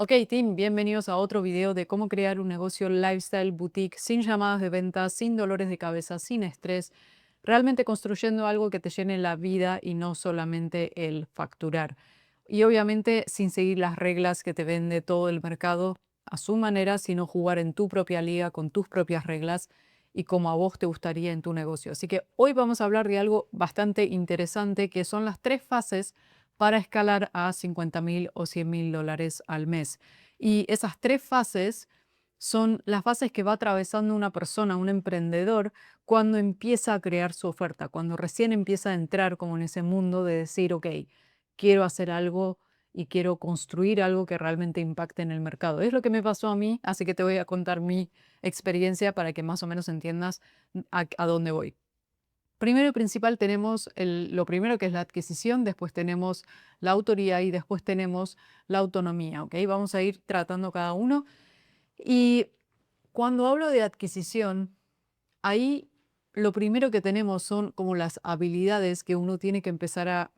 Ok, team, bienvenidos a otro video de cómo crear un negocio lifestyle boutique sin llamadas de ventas, sin dolores de cabeza, sin estrés, realmente construyendo algo que te llene la vida y no solamente el facturar. Y obviamente sin seguir las reglas que te vende todo el mercado a su manera, sino jugar en tu propia liga con tus propias reglas y como a vos te gustaría en tu negocio. Así que hoy vamos a hablar de algo bastante interesante que son las tres fases para escalar a 50.000 o 100.000 dólares al mes. Y esas tres fases son las fases que va atravesando una persona, un emprendedor, cuando empieza a crear su oferta, cuando recién empieza a entrar como en ese mundo de decir, ok, quiero hacer algo y quiero construir algo que realmente impacte en el mercado. Es lo que me pasó a mí, así que te voy a contar mi experiencia para que más o menos entiendas a dónde voy. Primero y principal tenemos lo primero que es la adquisición, después tenemos la autoría y después tenemos la autonomía, ¿ok? Vamos a ir tratando cada uno. Y cuando hablo de adquisición, ahí lo primero que tenemos son como las habilidades que uno tiene que empezar a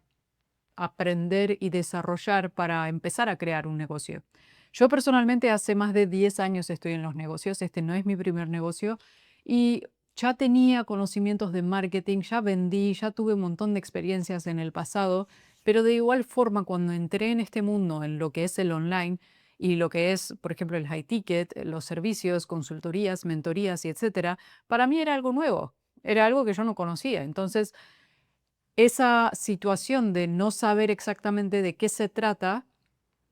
aprender y desarrollar para empezar a crear un negocio. Yo personalmente hace más de 10 años estoy en los negocios, este no es mi primer negocio y ya tenía conocimientos de marketing, ya vendí, ya tuve un montón de experiencias en el pasado, pero de igual forma cuando entré en este mundo, en lo que es el online y lo que es, por ejemplo, el high ticket, los servicios, consultorías, mentorías y etcétera, para mí era algo nuevo, era algo que yo no conocía. Entonces, esa situación de no saber exactamente de qué se trata,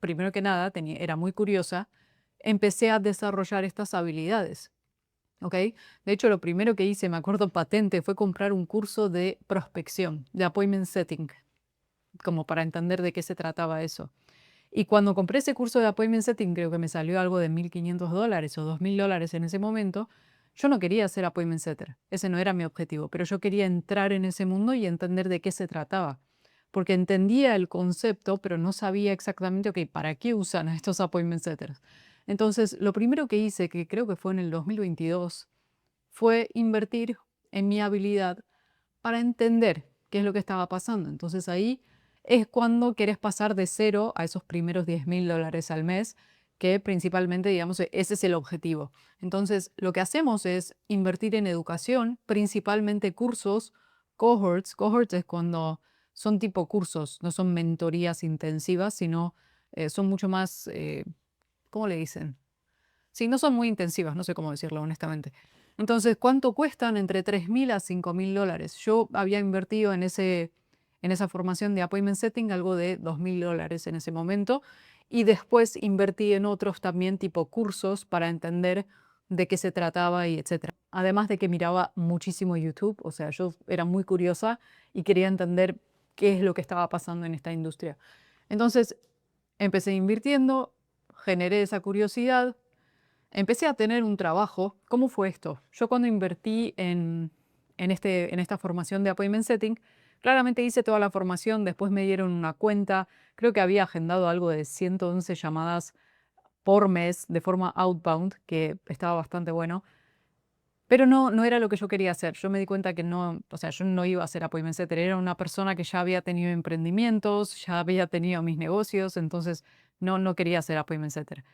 primero que nada, era muy curiosa, empecé a desarrollar estas habilidades, ¿ok? De hecho, lo primero que hice, me acuerdo patente, fue comprar un curso de prospección, de appointment setting, como para entender de qué se trataba eso. Y cuando compré ese curso de appointment setting, creo que me salió algo de 1.500 dólares o 2.000 dólares en ese momento. Yo no quería ser appointment setter, ese no era mi objetivo, pero yo quería entrar en ese mundo y entender de qué se trataba. Porque entendía el concepto, pero no sabía exactamente, ok, ¿para qué usan a estos appointment setters? Entonces, lo primero que hice, que creo que fue en el 2022, fue invertir en mi habilidad para entender qué es lo que estaba pasando. Entonces ahí es cuando quieres pasar de cero a esos primeros 10.000 dólares al mes, que principalmente, digamos, ese es el objetivo. Entonces, lo que hacemos es invertir en educación, principalmente cursos, cohorts. Cohorts es cuando son tipo cursos, no son mentorías intensivas, sino son mucho más, ¿cómo le dicen? Sí, no son muy intensivas, no sé cómo decirlo honestamente. Entonces, ¿cuánto cuestan? Entre 3.000 a 5.000 dólares. Yo había invertido en esa formación de appointment setting algo de 2.000 dólares en ese momento y después invertí en otros también tipo cursos para entender de qué se trataba y etcétera. Además de que miraba muchísimo YouTube, o sea, yo era muy curiosa y quería entender qué es lo que estaba pasando en esta industria. Entonces, empecé invirtiendo, generé esa curiosidad. Empecé a tener un trabajo. ¿Cómo fue esto? Yo cuando invertí en esta formación de appointment setting, claramente hice toda la formación, después me dieron una cuenta, creo que había agendado algo de 111 llamadas por mes de forma outbound, que estaba bastante bueno, pero no era lo que yo quería hacer. Yo me di cuenta que no, o sea, yo no iba a ser appointment setter, era una persona que ya había tenido emprendimientos, ya había tenido mis negocios, entonces no quería ser appointment setter.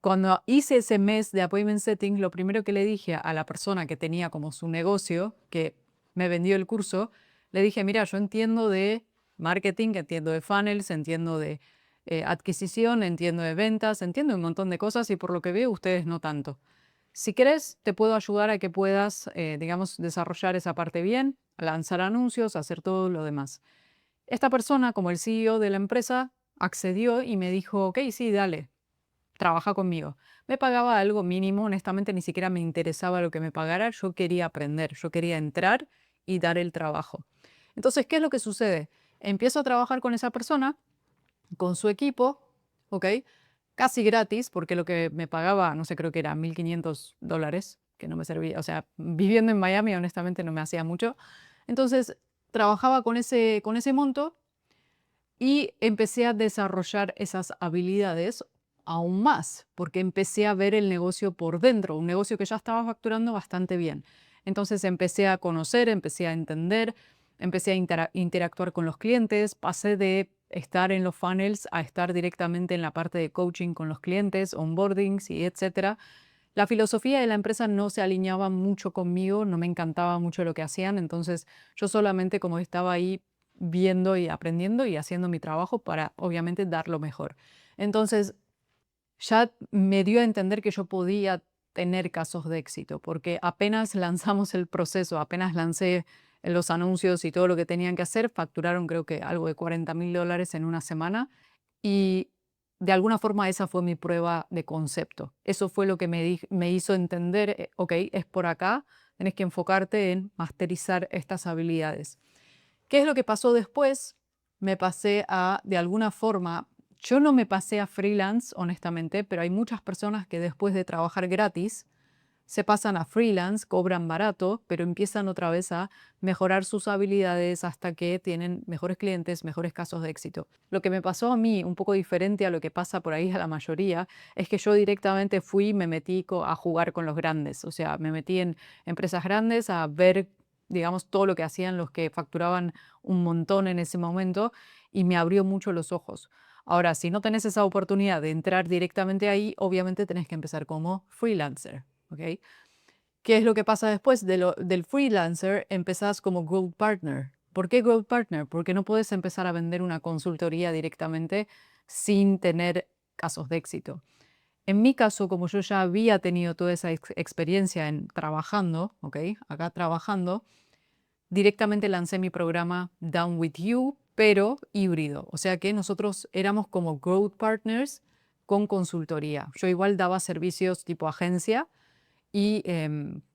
Cuando hice ese mes de appointment setting, lo primero que le dije a la persona que tenía como su negocio, que me vendió el curso, le dije, mira, yo entiendo de marketing, entiendo de funnels, entiendo de adquisición, entiendo de ventas, entiendo un montón de cosas y por lo que veo ustedes no tanto. Si querés, te puedo ayudar a que puedas, digamos, desarrollar esa parte bien, lanzar anuncios, hacer todo lo demás. Esta persona, como el CEO de la empresa, accedió y me dijo, ok, sí, dale, trabaja conmigo. Me pagaba algo mínimo, honestamente ni siquiera me interesaba lo que me pagara, yo quería aprender, yo quería entrar y dar el trabajo. Entonces, ¿qué es lo que sucede? Empiezo a trabajar con esa persona, con su equipo, ¿ok? Casi gratis, porque lo que me pagaba, no sé, creo que era 1.500 dólares, que no me servía, o sea, viviendo en Miami, honestamente no me hacía mucho. Entonces, trabajaba con ese monto y empecé a desarrollar esas habilidades aún más, porque empecé a ver el negocio por dentro, un negocio que ya estaba facturando bastante bien. Entonces empecé a conocer, empecé a entender, empecé a interactuar con los clientes, pasé de estar en los funnels a estar directamente en la parte de coaching con los clientes, onboardings y etcétera. La filosofía de la empresa no se alineaba mucho conmigo, no me encantaba mucho lo que hacían, entonces yo solamente como estaba ahí viendo y aprendiendo y haciendo mi trabajo para obviamente dar lo mejor. Entonces ya me dio a entender que yo podía tener casos de éxito, porque apenas lanzamos el proceso, apenas lancé los anuncios y todo lo que tenían que hacer, facturaron creo que algo de $40,000 en una semana y de alguna forma esa fue mi prueba de concepto. Eso fue lo que me hizo entender, ok, es por acá, tenés que enfocarte en masterizar estas habilidades. ¿Qué es lo que pasó después? Me pasé a, de alguna forma, yo no me pasé a freelance, honestamente, pero hay muchas personas que después de trabajar gratis se pasan a freelance, cobran barato, pero empiezan otra vez a mejorar sus habilidades hasta que tienen mejores clientes, mejores casos de éxito. Lo que me pasó a mí, un poco diferente a lo que pasa por ahí a la mayoría, es que yo directamente fui y me metí a jugar con los grandes. O sea, me metí en empresas grandes a ver, digamos, todo lo que hacían los que facturaban un montón en ese momento y me abrió mucho los ojos. Ahora, si no tenés esa oportunidad de entrar directamente ahí, obviamente tenés que empezar como freelancer. ¿Ok? ¿Qué es lo que pasa después del freelancer? Empezás como Growth Partner. ¿Por qué Growth Partner? Porque no puedes empezar a vender una consultoría directamente sin tener casos de éxito. En mi caso, como yo ya había tenido toda esa experiencia en trabajando, ¿ok? Acá trabajando, directamente lancé mi programa Down With You, pero híbrido. O sea que nosotros éramos como Growth Partners con consultoría. Yo igual daba servicios tipo agencia, y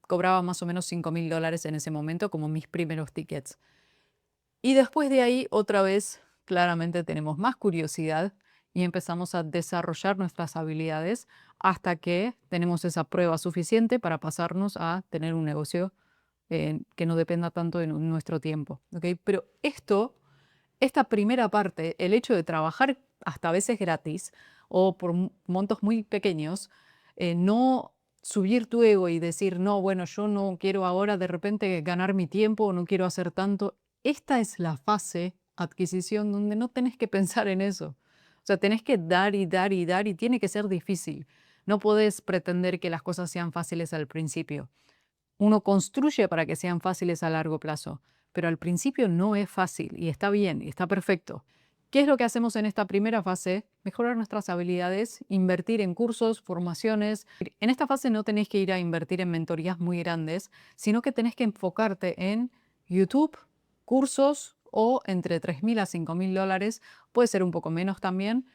cobraba más o menos $5,000 en ese momento como mis primeros tickets. Y después de ahí, otra vez, claramente tenemos más curiosidad y empezamos a desarrollar nuestras habilidades hasta que tenemos esa prueba suficiente para pasarnos a tener un negocio que no dependa tanto de nuestro tiempo. ¿Ok? Pero esta primera parte, el hecho de trabajar hasta a veces gratis o por montos muy pequeños, no subir tu ego y decir, no, bueno, yo no quiero ahora de repente ganar mi tiempo o no quiero hacer tanto. Esta es la fase adquisición donde no tenés que pensar en eso. O sea, tenés que dar y dar y dar y tiene que ser difícil. No podés pretender que las cosas sean fáciles al principio. Uno construye para que sean fáciles a largo plazo, pero al principio no es fácil y está bien, y está perfecto. ¿Qué es lo que hacemos en esta primera fase? Mejorar nuestras habilidades, invertir en cursos, formaciones. En esta fase no tenés que ir a invertir en mentorías muy grandes, sino que tenés que enfocarte en YouTube, cursos o entre $3,000 a $5,000, puede ser un poco menos también,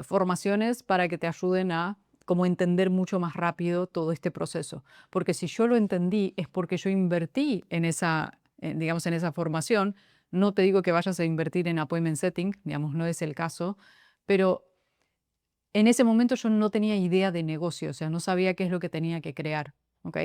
formaciones para que te ayuden a como entender mucho más rápido todo este proceso. Porque si yo lo entendí es porque yo invertí en esa, digamos, en esa formación. No te digo que vayas a invertir en appointment setting, digamos, no es el caso, pero en ese momento yo no tenía idea de negocio, o sea, no sabía qué es lo que tenía que crear, ¿ok?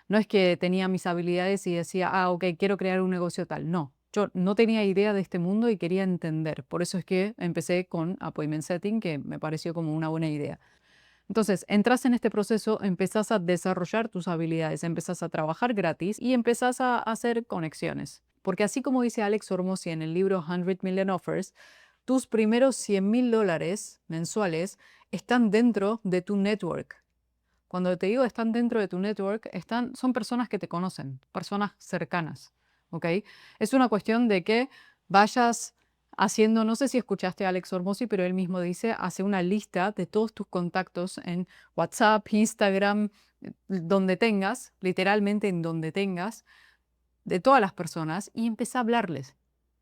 No es que tenía mis habilidades y decía, ah, ok, quiero crear un negocio tal. No, yo no tenía idea de este mundo y quería entender. Por eso es que empecé con appointment setting, que me pareció como una buena idea. Entonces, entras en este proceso, empezás a desarrollar tus habilidades, empezás a trabajar gratis y empezás a hacer conexiones. Porque así como dice Alex Hormozi en el libro 100 Million Offers, tus primeros $100,000 mensuales están dentro de tu network. Cuando te digo están dentro de tu network, son personas que te conocen, personas cercanas. ¿Ok? Es una cuestión de que vayas haciendo, no sé si escuchaste a Alex Hormozi, pero él mismo dice, hace una lista de todos tus contactos en WhatsApp, Instagram, donde tengas, literalmente en donde tengas, de todas las personas y empieza a hablarles.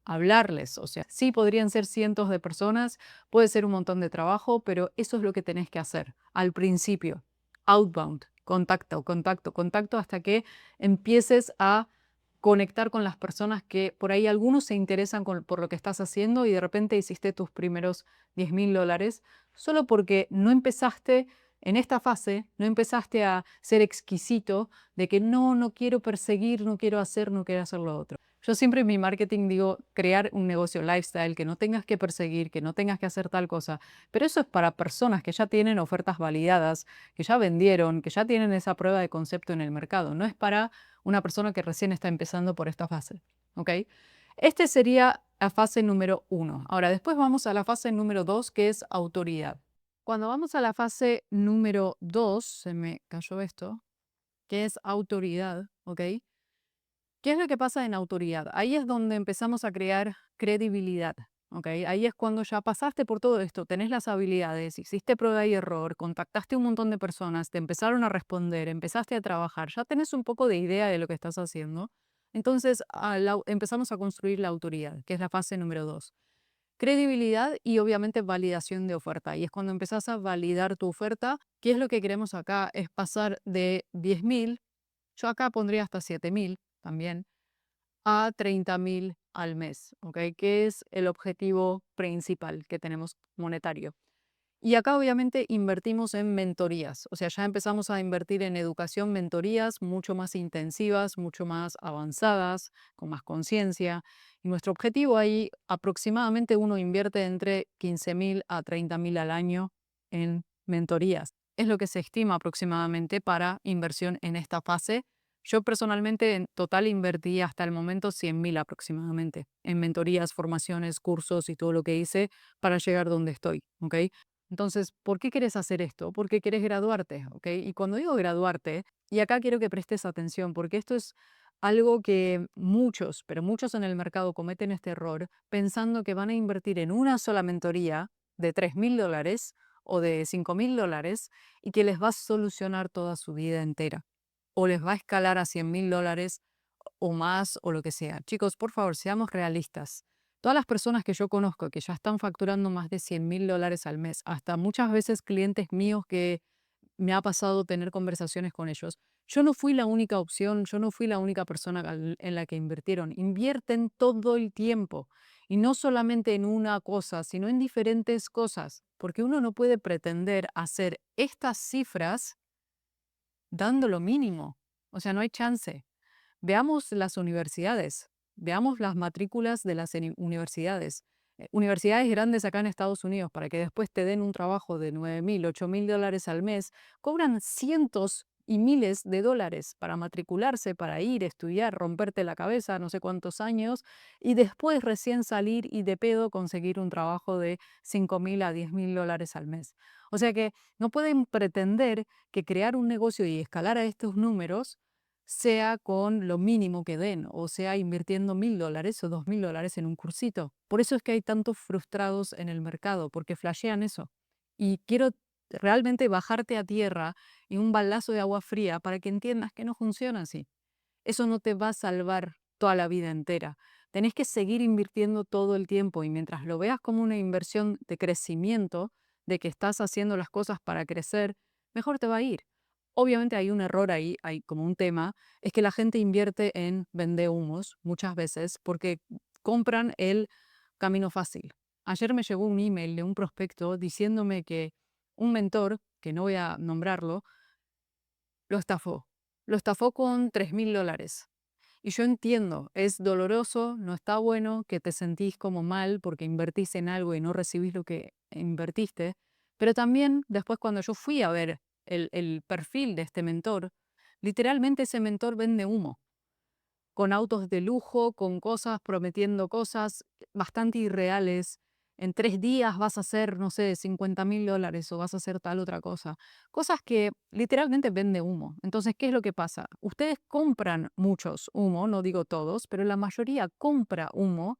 Hablarles, o sea, sí podrían ser cientos de personas, puede ser un montón de trabajo, pero eso es lo que tenés que hacer al principio. Outbound, contacto, contacto, contacto, hasta que empieces a conectar con las personas que por ahí algunos se interesan por lo que estás haciendo y de repente hiciste tus primeros $10,000 solo porque no empezaste en esta fase, no empezaste a ser exquisito de que no, no quiero perseguir, no quiero hacer, no quiero hacer lo otro. Yo siempre en mi marketing digo crear un negocio lifestyle, que no tengas que perseguir, que no tengas que hacer tal cosa, pero eso es para personas que ya tienen ofertas validadas, que ya vendieron, que ya tienen esa prueba de concepto en el mercado, no es para una persona que recién está empezando por esta fase. ¿Ok? Este sería La fase número uno. Ahora, después vamos a la fase número dos, que es autoridad. Cuando vamos a la fase número dos, se me cayó esto, que es autoridad, ¿ok? ¿Qué es lo que pasa en autoridad? Ahí es donde empezamos a crear credibilidad, ¿ok? Ahí es cuando ya pasaste por todo esto, tenés las habilidades, hiciste prueba y error, contactaste a un montón de personas, te empezaron a responder, empezaste a trabajar, ya tenés un poco de idea de lo que estás haciendo. Entonces empezamos a construir la autoridad, que es la fase número dos. Credibilidad y obviamente validación de oferta. Y es cuando empezás a validar tu oferta. ¿Qué es lo que queremos acá? Es pasar de 10.000, yo acá pondría hasta 7.000 también, a 30.000 al mes, ¿ok? Que es el objetivo principal que tenemos monetario. Y acá obviamente invertimos en mentorías, o sea, ya empezamos a invertir en educación, mentorías mucho más intensivas, mucho más avanzadas, con más conciencia. Y nuestro objetivo ahí, aproximadamente uno invierte entre 15.000 a 30.000 al año en mentorías. Es lo que se estima aproximadamente para inversión en esta fase. Yo personalmente en total invertí hasta el momento 100.000 aproximadamente en mentorías, formaciones, cursos y todo lo que hice para llegar donde estoy, ¿ok? Entonces, ¿por qué quieres hacer esto? Porque quieres graduarte, ¿ok? Y cuando digo graduarte, y acá quiero que prestes atención, porque esto es algo que muchos, pero muchos en el mercado cometen este error pensando que van a invertir en una sola mentoría de $3.000 o de $5.000 y que les va a solucionar toda su vida entera o les va a escalar a $100.000 o más o lo que sea. Chicos, por favor, seamos realistas. Todas las personas que yo conozco que ya están facturando más de $100.000 al mes, hasta muchas veces clientes míos que me ha pasado tener conversaciones con ellos, yo no fui la única opción, yo no fui la única persona en la que invirtieron. Invierten todo el tiempo y no solamente en una cosa, sino en diferentes cosas, porque uno no puede pretender hacer estas cifras dando lo mínimo. O sea, no hay chance. Veamos las universidades, veamos las matrículas de las universidades. Universidades grandes acá en Estados Unidos, para que después te den un trabajo de 9.000, $8.000 al mes, cobran cientos y miles de dólares para matricularse, para ir, estudiar, romperte la cabeza, no sé cuántos años, y después recién salir y de pedo conseguir un trabajo de 5.000 a $10.000 al mes. O sea que no pueden pretender que crear un negocio y escalar a estos números sea con lo mínimo que den, o sea, invirtiendo $1.000 o $2.000 en un cursito. Por eso es que hay tantos frustrados en el mercado, porque flashean eso. Y quiero realmente bajarte a tierra y un balazo de agua fría para que entiendas que no funciona así. Eso no te va a salvar toda la vida entera. Tenés que seguir invirtiendo todo el tiempo y mientras lo veas como una inversión de crecimiento, de que estás haciendo las cosas para crecer, mejor te va a ir. Obviamente hay un error ahí, hay como un tema, es que la gente invierte en vendehumos muchas veces porque compran el camino fácil. Ayer me llegó un email de un prospecto diciéndome que un mentor, que no voy a nombrarlo, lo estafó. Lo estafó con $3.000. Y yo entiendo, es doloroso, no está bueno que te sentís como mal porque invertís en algo y no recibís lo que invertiste, pero también después cuando yo fui a ver el perfil de este mentor, literalmente ese mentor vende humo con autos de lujo, con cosas, prometiendo cosas bastante irreales. En 3 días vas a hacer, no sé, $50.000 o vas a hacer tal otra cosa. Cosas que literalmente vende humo. Entonces, ¿qué es lo que pasa? Ustedes compran muchos humo, no digo todos, pero la mayoría compra humo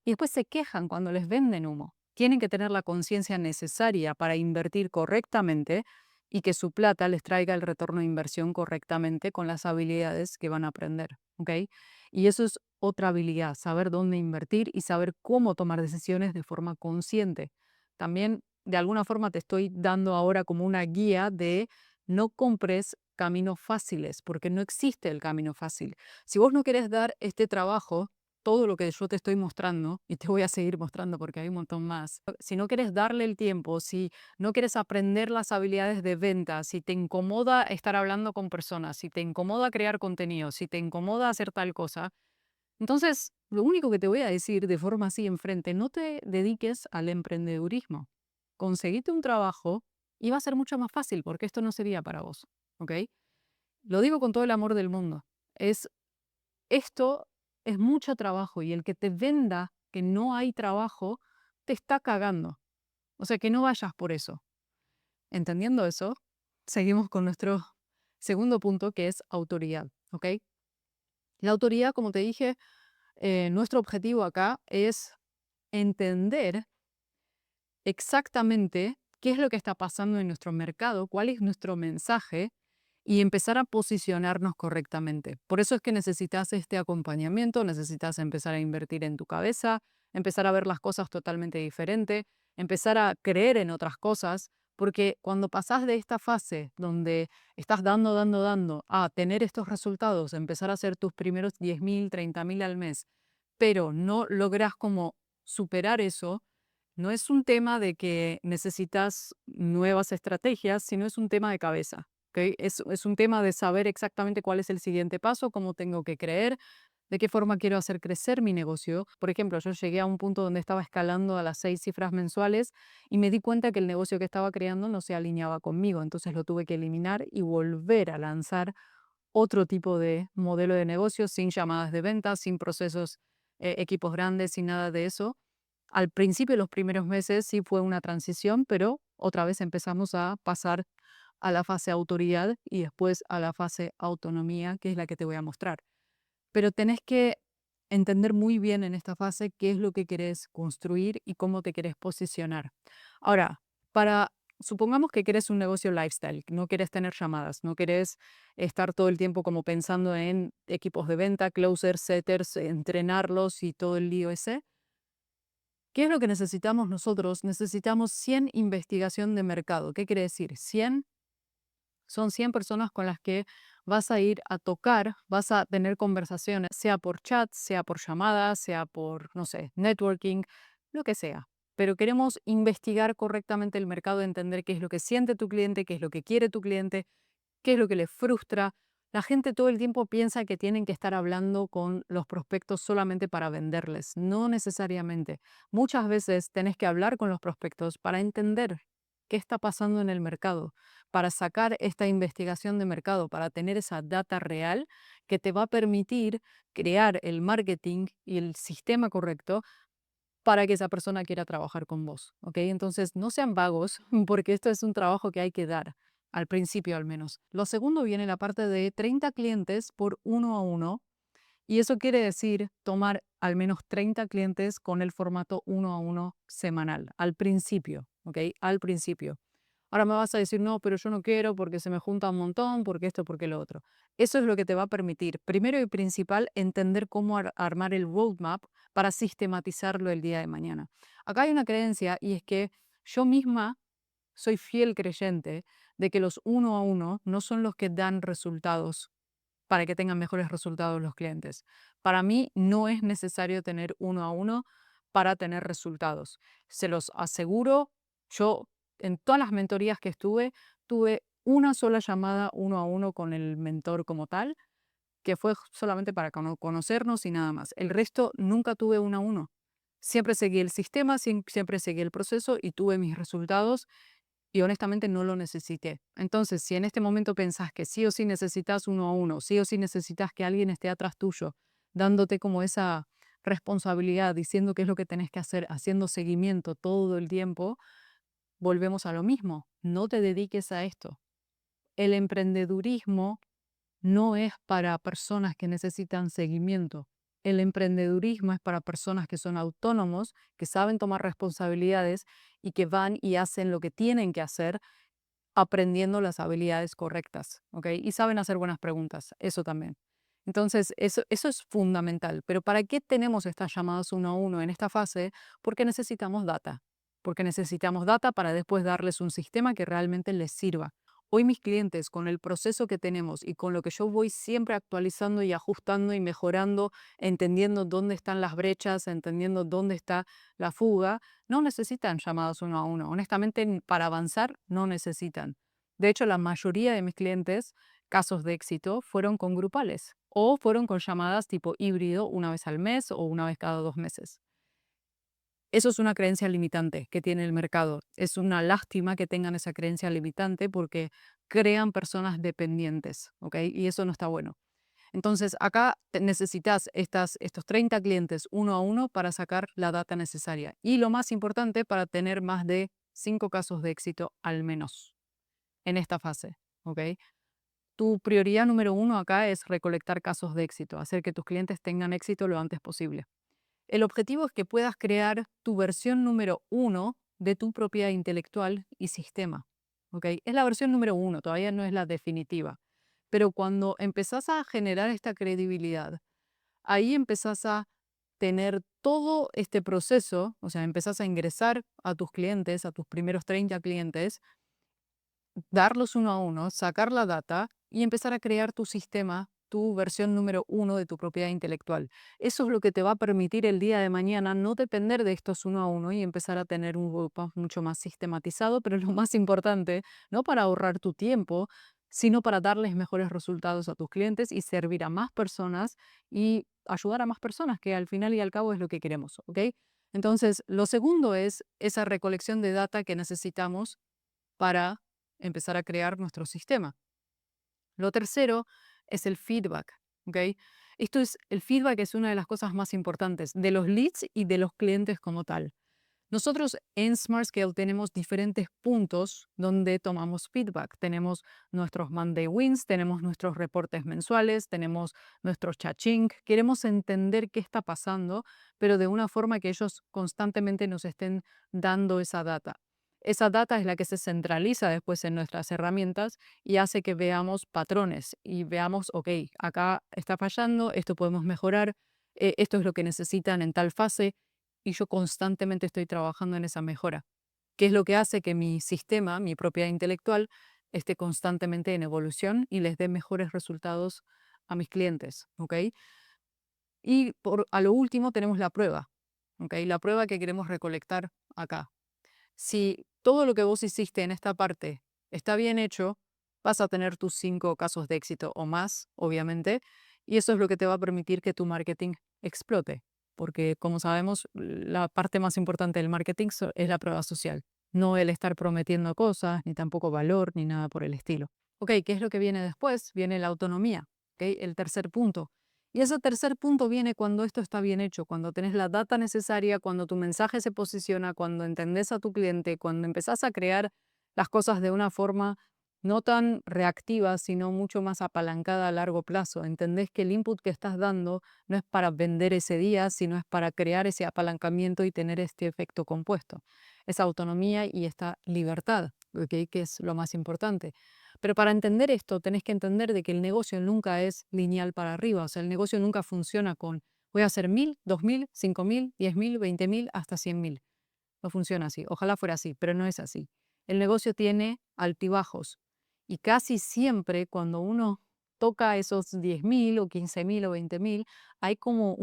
y después se quejan cuando les venden humo. Tienen que tener la conciencia necesaria para invertir correctamente y que su plata les traiga el retorno de inversión correctamente con las habilidades que van a aprender, ¿ok? Y eso es otra habilidad, saber dónde invertir y saber cómo tomar decisiones de forma consciente. También, de alguna forma, te estoy dando ahora como una guía de no compres caminos fáciles, porque no existe el camino fácil. Si vos no querés dar este trabajo, todo lo que yo te estoy mostrando, y te voy a seguir mostrando porque hay un montón más, si no quieres darle el tiempo, si no quieres aprender las habilidades de venta, si te incomoda estar hablando con personas, si te incomoda crear contenido, si te incomoda hacer tal cosa, entonces lo único que te voy a decir de forma así enfrente, no te dediques al emprendedurismo. Conseguite un trabajo y va a ser mucho más fácil porque esto no sería para vos, ¿ok? Lo digo con todo el amor del mundo. Esto es mucho trabajo y el que te venda que no hay trabajo, te está cagando. O sea, que no vayas por eso. Entendiendo eso, seguimos con nuestro segundo punto, que es autoridad, ¿ok? La autoridad, como te dije, nuestro objetivo acá es entender exactamente qué es lo que está pasando en nuestro mercado, cuál es nuestro mensaje y empezar a posicionarnos correctamente. Por eso es que necesitas este acompañamiento, necesitas empezar a invertir en tu cabeza, empezar a ver las cosas totalmente diferente, empezar a creer en otras cosas, porque cuando pasas de esta fase donde estás dando, a tener estos resultados, empezar a hacer tus primeros 10.000, 30.000 al mes, pero no logras como superar eso, no es un tema de que necesitas nuevas estrategias, sino es un tema de cabeza. ¿Ok? Es un tema de saber exactamente cuál es el siguiente paso, cómo tengo que creer, de qué forma quiero hacer crecer mi negocio. Por ejemplo, yo llegué a un punto donde estaba escalando a las 6 cifras mensuales y me di cuenta que el negocio que estaba creando no se alineaba conmigo. Entonces lo tuve que eliminar y volver a lanzar otro tipo de modelo de negocio sin llamadas de venta, sin procesos, equipos grandes, sin nada de eso. Al principio, los primeros meses sí fue una transición, pero otra vez empezamos a pasar a la fase autoridad y después a la fase autonomía, que es la que te voy a mostrar. Pero tenés que entender muy bien en esta fase qué es lo que querés construir y cómo te querés posicionar. Ahora, para, supongamos que querés un negocio lifestyle, no querés tener llamadas, no querés estar todo el tiempo como pensando en equipos de venta, closers, setters, entrenarlos y todo el lío ese. ¿Qué es lo que necesitamos nosotros? Necesitamos 100 investigación de mercado. ¿Qué quiere decir? 100 son 100 personas con las que vas a ir a tocar, vas a tener conversaciones, sea por chat, sea por llamadas, sea por, no sé, networking, lo que sea. Pero queremos investigar correctamente el mercado, entender qué es lo que siente tu cliente, qué es lo que quiere tu cliente, qué es lo que les frustra. La gente todo el tiempo piensa que tienen que estar hablando con los prospectos solamente para venderles. No necesariamente. Muchas veces tenés que hablar con los prospectos para entender qué está pasando en el mercado, para sacar esta investigación de mercado, para tener esa data real que te va a permitir crear el marketing y el sistema correcto para que esa persona quiera trabajar con vos, ¿ok? Entonces, no sean vagos, porque esto es un trabajo que hay que dar, al principio al menos. Lo segundo viene la parte de 30 clientes por 1 a 1, y eso quiere decir tomar al menos 30 clientes con el formato 1 a 1 semanal, al principio, ¿ok? Al principio. Ahora me vas a decir, no, pero yo no quiero porque se me junta un montón, porque esto, porque lo otro. Eso es lo que te va a permitir, primero y principal, entender cómo armar el roadmap para sistematizarlo el día de mañana. Acá hay una creencia y es que yo misma soy fiel creyente de que los 1 a 1 no son los que dan resultados para que tengan mejores resultados los clientes. Para mí no es necesario tener 1 a 1 para tener resultados. Se los aseguro, yo en todas las mentorías que estuve, tuve una sola llamada 1 a 1 con el mentor como tal, que fue solamente para conocernos y nada más. El resto nunca tuve 1 a 1. Siempre seguí el sistema, siempre seguí el proceso y tuve mis resultados y honestamente no lo necesité. Entonces, si en este momento pensás que sí o sí necesitas 1 a 1, sí o sí necesitas que alguien esté atrás tuyo, dándote como esa responsabilidad, diciendo qué es lo que tenés que hacer, haciendo seguimiento todo el tiempo, volvemos a lo mismo. No te dediques a esto. El emprendedurismo no es para personas que necesitan seguimiento. El emprendedurismo es para personas que son autónomos, que saben tomar responsabilidades y que van y hacen lo que tienen que hacer aprendiendo las habilidades correctas, ¿ok? Y saben hacer buenas preguntas, eso también. Entonces, eso es fundamental. Pero ¿para qué tenemos estas llamadas 1 a 1 en esta fase? Porque necesitamos data. Porque necesitamos data para después darles un sistema que realmente les sirva. Hoy mis clientes, con el proceso que tenemos y con lo que yo voy siempre actualizando y ajustando y mejorando, entendiendo dónde están las brechas, entendiendo dónde está la fuga, no necesitan llamadas 1 a 1. Honestamente, para avanzar, no necesitan. De hecho, la mayoría de mis clientes, casos de éxito, fueron con grupales o fueron con llamadas tipo híbrido una vez al mes o una vez cada 2 meses. Eso es una creencia limitante que tiene el mercado. Es una lástima que tengan esa creencia limitante porque crean personas dependientes, ¿ok? Y eso no está bueno. Entonces, acá necesitas estos 30 clientes uno a uno para sacar la data necesaria. Y lo más importante, para tener más de 5 casos de éxito al menos en esta fase. ¿Ok? Tu prioridad número uno acá es recolectar casos de éxito, hacer que tus clientes tengan éxito lo antes posible. El objetivo es que puedas crear tu versión número uno de tu propiedad intelectual y sistema. ¿Ok? Es la versión número uno, todavía no es la definitiva. Pero cuando empezás a generar esta credibilidad, ahí empezás a tener todo este proceso, o sea, empezás a ingresar a tus clientes, a tus primeros 30 clientes, darlos uno a uno, sacar la data y empezar a crear tu sistema, tu versión número uno de tu propiedad intelectual. Eso es lo que te va a permitir el día de mañana no depender de estos uno a uno y empezar a tener un grupo mucho más sistematizado, pero lo más importante, no para ahorrar tu tiempo, sino para darles mejores resultados a tus clientes y servir a más personas y ayudar a más personas, que al final y al cabo es lo que queremos, ¿ok? Entonces, lo segundo es esa recolección de data que necesitamos para empezar a crear nuestro sistema. Lo tercero es el feedback, ¿ok? El feedback es una de las cosas más importantes de los leads y de los clientes como tal. Nosotros en SmartScale tenemos diferentes puntos donde tomamos feedback. Tenemos nuestros Monday Wins, tenemos nuestros reportes mensuales, tenemos nuestros chaching. Queremos entender qué está pasando, pero de una forma que ellos constantemente nos estén dando esa data. Esa data es la que se centraliza después en nuestras herramientas y hace que veamos patrones y veamos, ok, acá está fallando, esto podemos mejorar, esto es lo que necesitan en tal fase y yo constantemente estoy trabajando en esa mejora, que es lo que hace que mi sistema, mi propiedad intelectual, esté constantemente en evolución y les dé mejores resultados a mis clientes, ¿ok? Y a lo último tenemos la prueba, ¿ok? La prueba que queremos recolectar acá. Si todo lo que vos hiciste en esta parte está bien hecho, vas a tener tus 5 casos de éxito o más, obviamente, y eso es lo que te va a permitir que tu marketing explote. Porque, como sabemos, la parte más importante del marketing es la prueba social, no el estar prometiendo cosas, ni tampoco valor, ni nada por el estilo. Ok, ¿qué es lo que viene después? Viene la autonomía, ¿ok? El tercer punto. Y ese tercer punto viene cuando esto está bien hecho, cuando tenés la data necesaria, cuando tu mensaje se posiciona, cuando entendés a tu cliente, cuando empezás a crear las cosas de una forma no tan reactiva, sino mucho más apalancada a largo plazo. Entendés que el input que estás dando no es para vender ese día, sino es para crear ese apalancamiento y tener este efecto compuesto, esa autonomía y esta libertad, ¿ok? Que es lo más importante. Pero para entender esto, tenés que entender de que el negocio nunca es lineal para arriba. O sea, el negocio nunca funciona con voy a hacer 1000, 2000, 5000, 10.000, 20.000, hasta 100.000. No funciona así. Ojalá fuera así, pero no es así. El negocio tiene altibajos. Y casi siempre cuando uno toca esos 10.000 o 15.000 o 20.000, hay como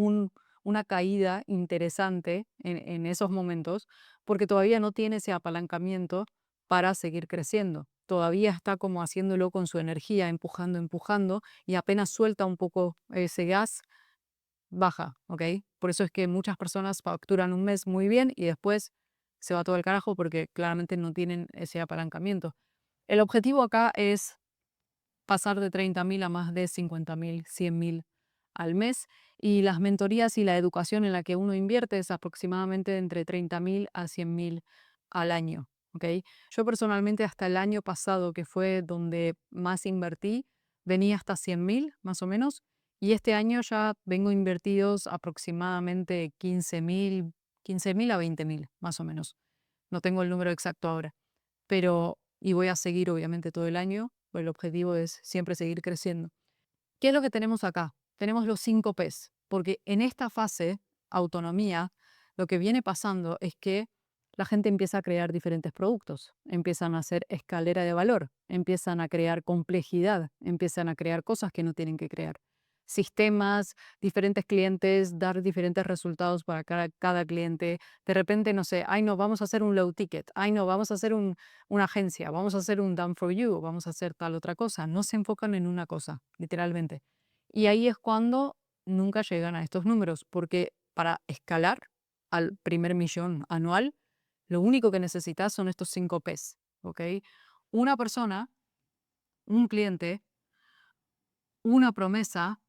una caída interesante en esos momentos porque todavía no tiene ese apalancamiento para seguir creciendo. Todavía está como haciéndolo con su energía, empujando, empujando, y apenas suelta un poco ese gas, baja, ¿ok? Por eso es que muchas personas facturan un mes muy bien y después se va todo el carajo porque claramente no tienen ese apalancamiento. El objetivo acá es pasar de 30.000 a más de 50.000, 100.000 al mes, y las mentorías y la educación en la que uno invierte es aproximadamente entre 30.000 a 100.000 al año. ¿Ok? Yo personalmente hasta el año pasado, que fue donde más invertí, venía hasta 100.000 más o menos, y este año ya vengo invertidos aproximadamente 15.000 a 20.000 más o menos. No tengo el número exacto ahora, pero y voy a seguir obviamente todo el año, pues el objetivo es siempre seguir creciendo. ¿Qué es lo que tenemos acá? Tenemos los 5 Ps, porque en esta fase, autonomía, lo que viene pasando es que la gente empieza a crear diferentes productos, empiezan a hacer escalera de valor, empiezan a crear complejidad, empiezan a crear cosas que no tienen que crear. Sistemas, diferentes clientes, dar diferentes resultados para cada cliente. De repente, no sé, ay no, vamos a hacer un low ticket, ay no, vamos a hacer una agencia, vamos a hacer un done for you, vamos a hacer tal otra cosa. No se enfocan en una cosa, literalmente. Y ahí es cuando nunca llegan a estos números, porque para escalar al primer millón anual, lo único que necesitas son estos 5 Ps, ¿ok? Una persona, un cliente, una promesa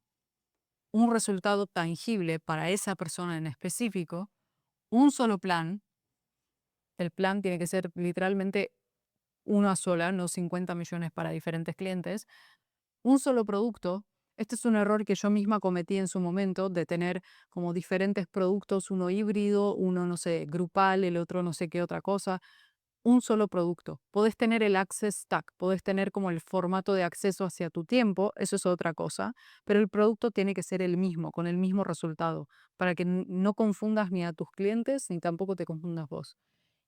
un resultado tangible para esa persona en específico, un solo plan. El plan tiene que ser literalmente una sola, no 50 millones para diferentes clientes. Un solo producto. Este es un error que yo misma cometí en su momento de tener como diferentes productos, uno híbrido, uno, no sé, grupal, el otro no sé qué otra cosa. Un solo producto. Podés tener el access tag, podés tener como el formato de acceso hacia tu tiempo, eso es otra cosa, pero el producto tiene que ser el mismo, con el mismo resultado, para que no confundas ni a tus clientes ni tampoco te confundas vos.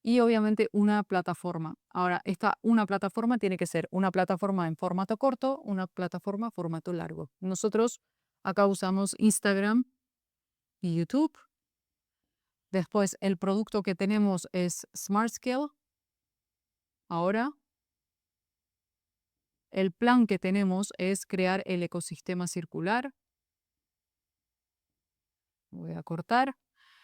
Y obviamente una plataforma. Ahora, una plataforma tiene que ser una plataforma en formato corto, una plataforma formato largo. Nosotros acá usamos Instagram y YouTube. Después el producto que tenemos es Smart Scale. Ahora el plan que tenemos es crear el ecosistema circular. Voy a cortar.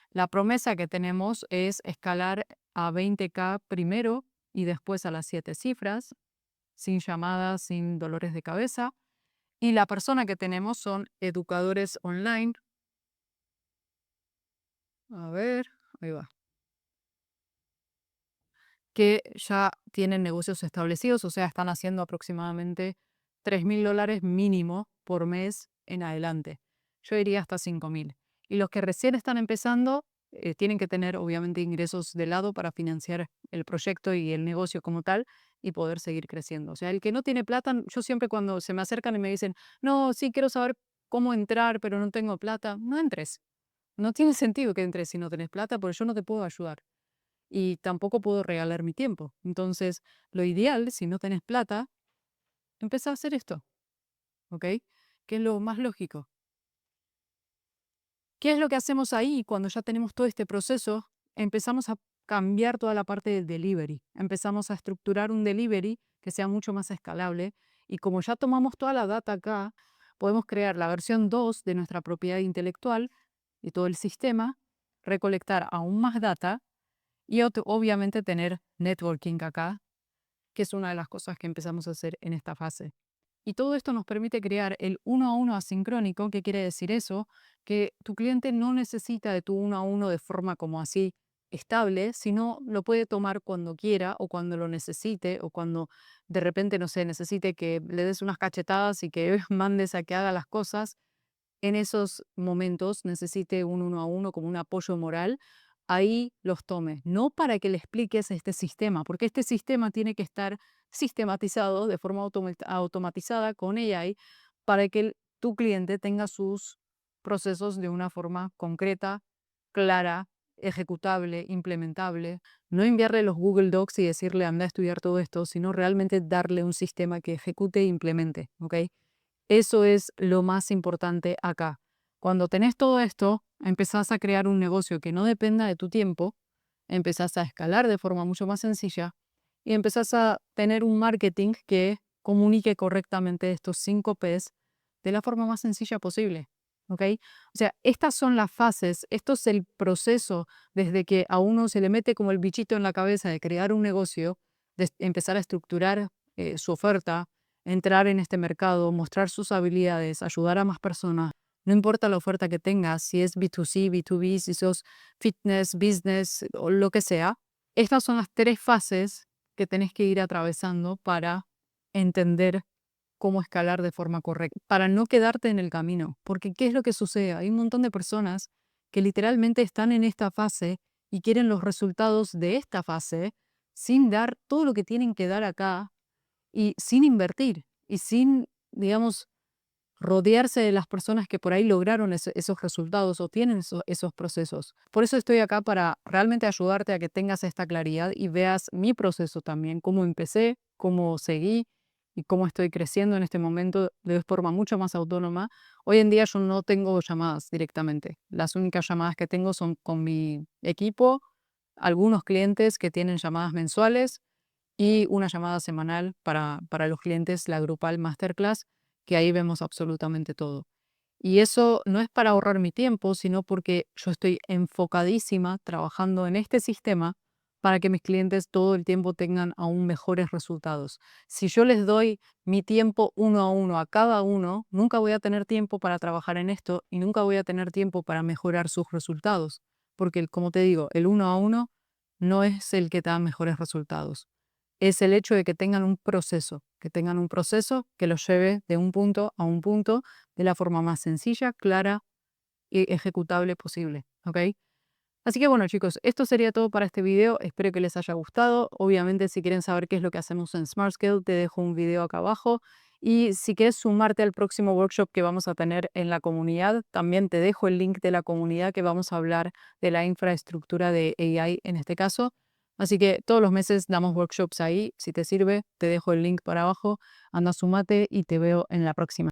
La promesa que tenemos es escalar a 20K primero y después a las 7 cifras, sin llamadas, sin dolores de cabeza. Y la persona que tenemos son educadores online. A ver, ahí va. Que ya tienen negocios establecidos, o sea, están haciendo aproximadamente $3.000 mínimo por mes en adelante. Yo diría hasta 5.000. Y los que recién están empezando tienen que tener obviamente ingresos de lado para financiar el proyecto y el negocio como tal y poder seguir creciendo. O sea, el que no tiene plata, yo siempre cuando se me acercan y me dicen, no, sí, quiero saber cómo entrar, pero no tengo plata, no entres. No tiene sentido que entres si no tenés plata, porque yo no te puedo ayudar y tampoco puedo regalar mi tiempo. Entonces, lo ideal, si no tenés plata, empezá a hacer esto, ¿ok? Que es lo más lógico. ¿Qué es lo que hacemos ahí cuando ya tenemos todo este proceso? Empezamos a cambiar toda la parte del delivery. Empezamos a estructurar un delivery que sea mucho más escalable y como ya tomamos toda la data acá, podemos crear la versión 2 de nuestra propiedad intelectual y todo el sistema, recolectar aún más data y obviamente tener networking acá, que es una de las cosas que empezamos a hacer en esta fase. Y todo esto nos permite crear el uno a uno asincrónico. ¿Qué quiere decir eso? Que tu cliente no necesita de tu uno a uno de forma como así estable, sino lo puede tomar cuando quiera o cuando lo necesite o cuando de repente, no sé, necesite que le des unas cachetadas y que mandes a que haga las cosas en esos momentos necesite un uno a uno como un apoyo moral, ahí los tome. No para que le expliques este sistema, porque este sistema tiene que estar sistematizado de forma automatizada con AI para que tu cliente tenga sus procesos de una forma concreta, clara, ejecutable, implementable. No enviarle los Google Docs y decirle anda a estudiar todo esto, sino realmente darle un sistema que ejecute e implemente, ¿ok? Eso es lo más importante acá. Cuando tenés todo esto, empezás a crear un negocio que no dependa de tu tiempo, empezás a escalar de forma mucho más sencilla y empezás a tener un marketing que comunique correctamente estos 5 Ps de la forma más sencilla posible. ¿Ok? O sea, estas son las fases, esto es el proceso desde que a uno se le mete como el bichito en la cabeza de crear un negocio, de empezar a estructurar su oferta, entrar en este mercado, mostrar sus habilidades, ayudar a más personas. No importa la oferta que tengas, si es B2C, B2B, si sos fitness, business o lo que sea. Estas son las 3 fases que tenés que ir atravesando para entender cómo escalar de forma correcta, para no quedarte en el camino. Porque ¿qué es lo que sucede? Hay un montón de personas que literalmente están en esta fase y quieren los resultados de esta fase sin dar todo lo que tienen que dar acá y sin invertir y sin, digamos, rodearse de las personas que por ahí lograron esos resultados o tienen esos procesos. Por eso estoy acá para realmente ayudarte a que tengas esta claridad y veas mi proceso también, cómo empecé, cómo seguí y cómo estoy creciendo en este momento de forma mucho más autónoma. Hoy en día yo no tengo llamadas directamente. Las únicas llamadas que tengo son con mi equipo, algunos clientes que tienen llamadas mensuales y una llamada semanal para los clientes, la grupal masterclass, que ahí vemos absolutamente todo. Y eso no es para ahorrar mi tiempo, sino porque yo estoy enfocadísima trabajando en este sistema para que mis clientes todo el tiempo tengan aún mejores resultados. Si yo les doy mi tiempo uno a uno a cada uno, nunca voy a tener tiempo para trabajar en esto y nunca voy a tener tiempo para mejorar sus resultados, porque como te digo, el uno a uno no es el que da mejores resultados. Es el hecho de que tengan un proceso que los lleve de un punto a un punto de la forma más sencilla, clara y ejecutable posible, ¿ok? Así que bueno, chicos, esto sería todo para este video. Espero que les haya gustado. Obviamente, si quieren saber qué es lo que hacemos en Smart Scale, te dejo un video acá abajo. Y si quieres sumarte al próximo workshop que vamos a tener en la comunidad, también te dejo el link de la comunidad que vamos a hablar de la infraestructura de AI en este caso. Así que todos los meses damos workshops ahí. Si te sirve, te dejo el link para abajo. Anda, sumate y te veo en la próxima.